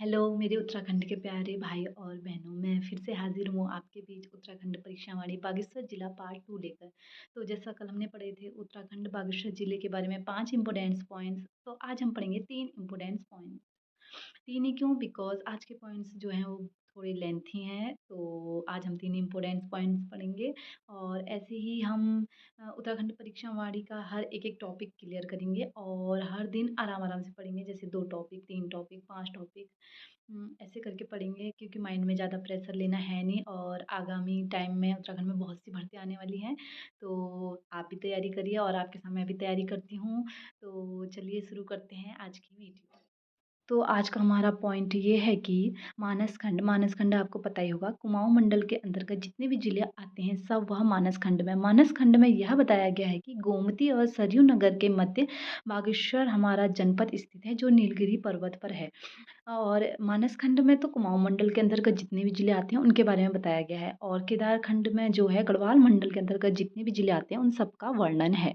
Hello मेरे उत्तराखंड के प्यारे भाई और बहनों, मैं फिर से हाजिर हूँ आपके बीच उत्तराखंड परीक्षावाणी बागेश्वर जिला पार्ट 2 लेकर। तो जैसा कल हमने पढ़े थे उत्तराखंड बागेश्वर जिले के बारे में 5 इम्पोर्टेंट्स पॉइंट्स, तो आज हम पढ़ेंगे 3 इम्पोर्टेंट्स पॉइंट्स। 3 ही क्यों? बिकॉज़ आज के पॉइंट्स जो हैं वो थोड़े लेंथी हैं, तो आज हम 3 इम्पोर्टेंट पॉइंट्स पढ़ेंगे। और ऐसे ही हम उत्तराखंड परीक्षावाणी का हर एक-एक टॉपिक क्लियर करेंगे और हर दिन आराम-आराम से पढ़ेंगे, जैसे 2 टॉपिक, 3 टॉपिक, 5 टॉपिक। ऐसे करके पढ़ेंगे क्योंकि माइंड में ज़्यादा प्रेशर लेना है नहीं और आगामी टाइम में उत्तराखंड में बहुत सी भर्तियाँ आने वाली हैं। तो आप भी तैयारी करिए और आपके साथ मैं भी तैयारी करती हूँ। तो चलिए शुरू करते हैं आज की वीडियो। तो आज का हमारा पॉइंट ये है कि मानस खंड आपको पता ही होगा, कुमाऊँ मंडल के अंतर्गत जितने भी ज़िले आते हैं सब वह मानस खंड में। मानस खंड में यह बताया गया है कि गोमती और सरयू नगर के मध्य बागेश्वर हमारा जनपद स्थित है, जो नीलगिरी पर्वत पर है। और मानस खंड में तो कुमाऊँ मंडल के अंतर्गत जितने भी ज़िले आते हैं उनके बारे में बताया गया है, और केदार खंड में जो है गढ़वाल मंडल के अंतर्गत जितने भी ज़िले आते हैं उन सब का वर्णन है।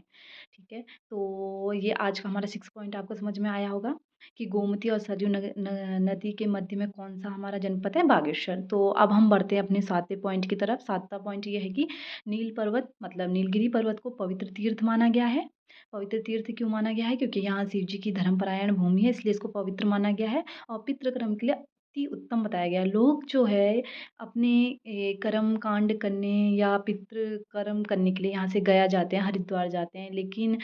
ठीक है? तो ये आज का हमारा 6 पॉइंट आपको समझ में आया होगा कि गोमती और सरयू नदी के मध्य में कौन-सा हमारा जनपद है? बागेश्वर। तो अब हम बढ़ते हैं अपने 7वें पॉइंट की तरफ। 7वां पॉइंट ये है कि नील पर्वत मतलब नीलगिरी पर्वत को पवित्र तीर्थ माना गया है। पवित्र तीर्थ क्यों माना गया है? क्योंकि यहाँ शिव जी की धर्मपरायण भूमि है, इसलिए इसको पवित्र माना गया है और पितृ कर्म के लिए अति उत्तम बताया गया है। लोग जो है अपने कर्म कांड करने या पितृ कर्म करने के लिए यहाँ से गया जाते हैं, हरिद्वार जाते हैं। लेकिन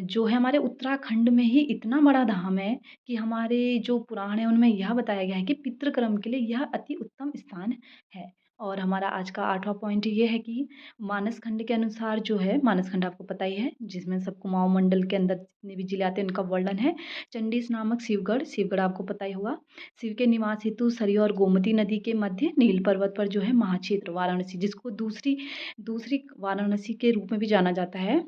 जो है हमारे उत्तराखंड में ही इतना बड़ा धाम है कि हमारे जो पुराण हैं उनमें यह बताया गया है कि पितृ कर्म के लिए यह अति उत्तम स्थान है। और हमारा आज का 8वां पॉइंट ये है कि मानस खंड के अनुसार जो है, मानस खंड आपको पता ही है जिसमें सब कुमाऊँ मंडल के अंदर जितने भी जिले आते हैं उनका वर्णन है। चंडीस नामक शिवगढ़, शिवगढ़ आपको पता ही होगा। शिव के निवास हेतु सरयू और गोमती नदी के मध्य नील पर्वत पर जो है महाक्षेत्र वाराणसी, जिसको दूसरी दूसरी वाराणसी के रूप में भी जाना जाता है,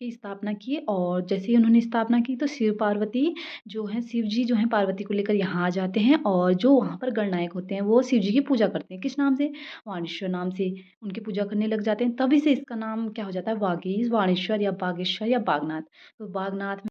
की स्थापना की। और जैसे ही उन्होंने स्थापना की तो शिव पार्वती जो हैं, शिव जी जो हैं पार्वती को लेकर यहाँ आ जाते हैं और जो वहाँ पर गणनायक होते हैं वो शिव जी की पूजा करते हैं। किस नाम से? वाणेश्वर नाम से उनकी पूजा करने लग जाते हैं। तभी से इसका नाम क्या हो जाता है? वागीश, वाणेश्वर या बागेश्वर या बागनाथ। तो बागनाथ